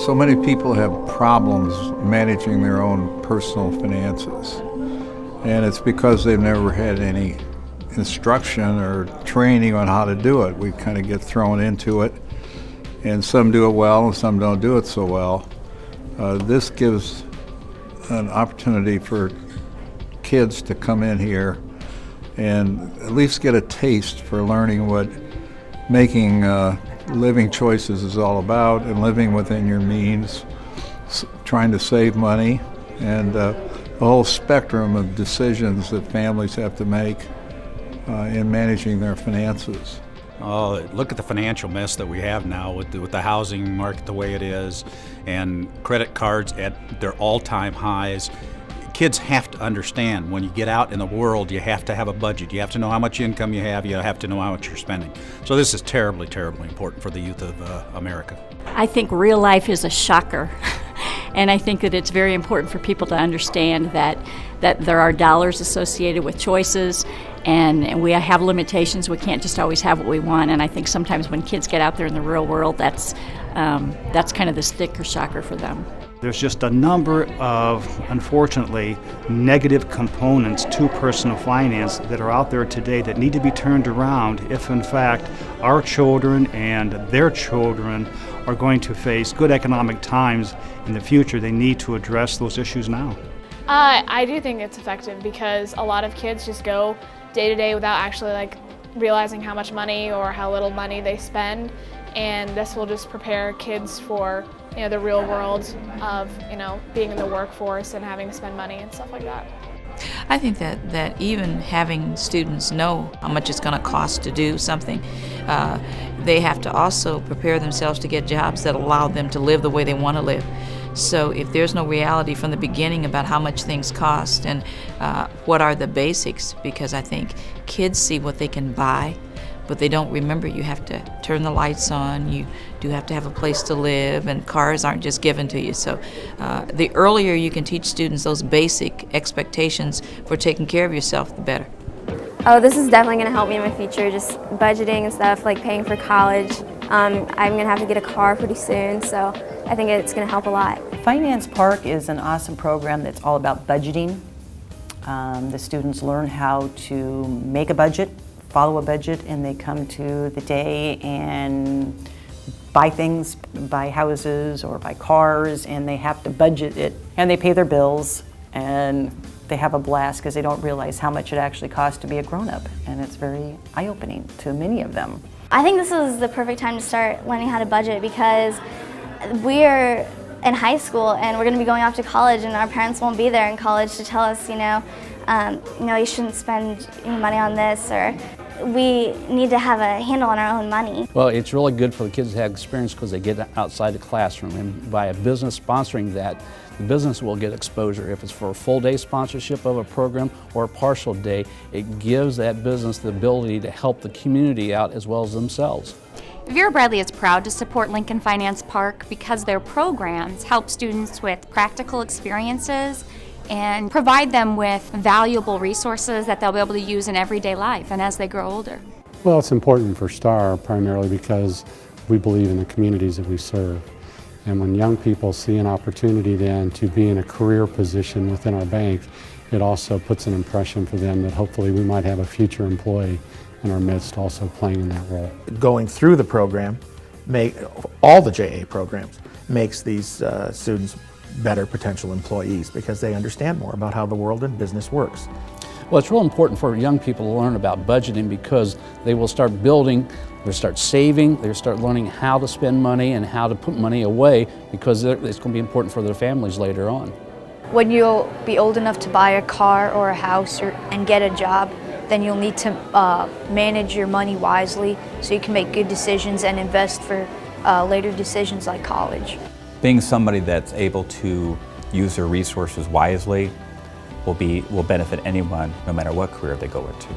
So many people have problems managing their own personal finances, and it's because they've never had any instruction or training on how to do it. We kind of get thrown into it, and some do it well and some don't do it so well. This gives an opportunity for kids to come in here and at least get a taste for learning what making living choices is all about, and living within your means, trying to save money, and a whole spectrum of decisions that families have to make in managing their finances. Oh, look at the financial mess that we have now with the housing market the way it is, and credit cards at their all-time highs. Kids have to understand when you get out in the world, you have to have a budget. You have to know how much income you have to know how much you're spending. So this is terribly, terribly important for the youth of America. I think real life is a shocker. And I think that it's very important for people to understand that there are dollars associated with choices, and we have limitations. We can't just always have what we want. And I think sometimes when kids get out there in the real world, that's kind of the sticker shocker for them. There's just a number of, unfortunately, negative components to personal finance that are out there today that need to be turned around if, in fact, our children and their children are going to face good economic times in the future. They need to address those issues now. I do think it's effective because a lot of kids just go day to day without actually realizing how much money or how little money they spend, and this will just prepare kids for the real world of being in the workforce and having to spend money and stuff like that. I think that even having students know how much it's going to cost to do something, they have to also prepare themselves to get jobs that allow them to live the way they want to live. So if there's no reality from the beginning about how much things cost and what are the basics, because I think kids see what they can buy, but they don't remember you have to turn the lights on, you do have to have a place to live, and cars aren't just given to you. So the earlier you can teach students those basic expectations for taking care of yourself, the better. Oh, this is definitely going to help me in my future, just budgeting and stuff, like paying for college. I'm going to have to get a car pretty soon, so I think it's going to help a lot. Finance Park is an awesome program that's all about budgeting. The students learn how to make a budget, follow a budget, and they come to the day and buy things, buy houses or buy cars, and they have to budget it, and they pay their bills, and they have a blast because they don't realize how much it actually costs to be a grown-up, and it's very eye-opening to many of them. I think this is the perfect time to start learning how to budget because we're in high school and we're going to be going off to college, and our parents won't be there in college to tell us, you shouldn't spend any money on this, or we need to have a handle on our own money. Well, it's really good for the kids to have experience because they get outside the classroom, and by a business sponsoring that, the business will get exposure. If it's for a full day sponsorship of a program or a partial day, it gives that business the ability to help the community out as well as themselves. Vera Bradley is proud to support Lincoln Finance Park because their programs help students with practical experiences and provide them with valuable resources that they'll be able to use in everyday life and as they grow older. Well, it's important for STAR primarily because we believe in the communities that we serve. And when young people see an opportunity then to be in a career position within our bank, it also puts an impression for them that hopefully we might have a future employee in our midst also playing in that role. Going through the program, all the JA programs, makes these students better potential employees because they understand more about how the world and business works. Well, it's real important for young people to learn about budgeting because they will start building, they'll start saving, they'll start learning how to spend money and how to put money away because it's going to be important for their families later on. When you'll be old enough to buy a car or a house and get a job, then you'll need to manage your money wisely so you can make good decisions and invest for later decisions like college. Being somebody that's able to use their resources wisely will benefit anyone no matter what career they go into.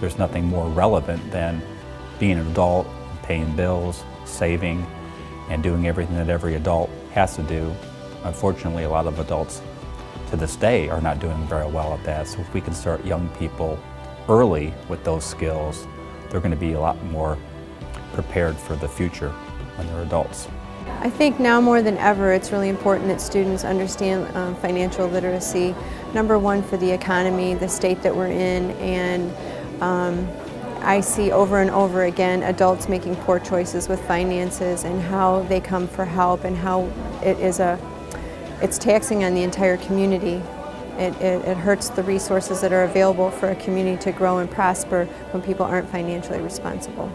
There's nothing more relevant than being an adult, paying bills, saving, and doing everything that every adult has to do. Unfortunately, a lot of adults to this day are not doing very well at that. So if we can start young people early with those skills, they're going to be a lot more prepared for the future when they're adults. I think now more than ever it's really important that students understand financial literacy. Number one, for the economy, the state that we're in, and I see over and over again adults making poor choices with finances and how they come for help and how it's taxing on the entire community. It hurts the resources that are available for a community to grow and prosper when people aren't financially responsible.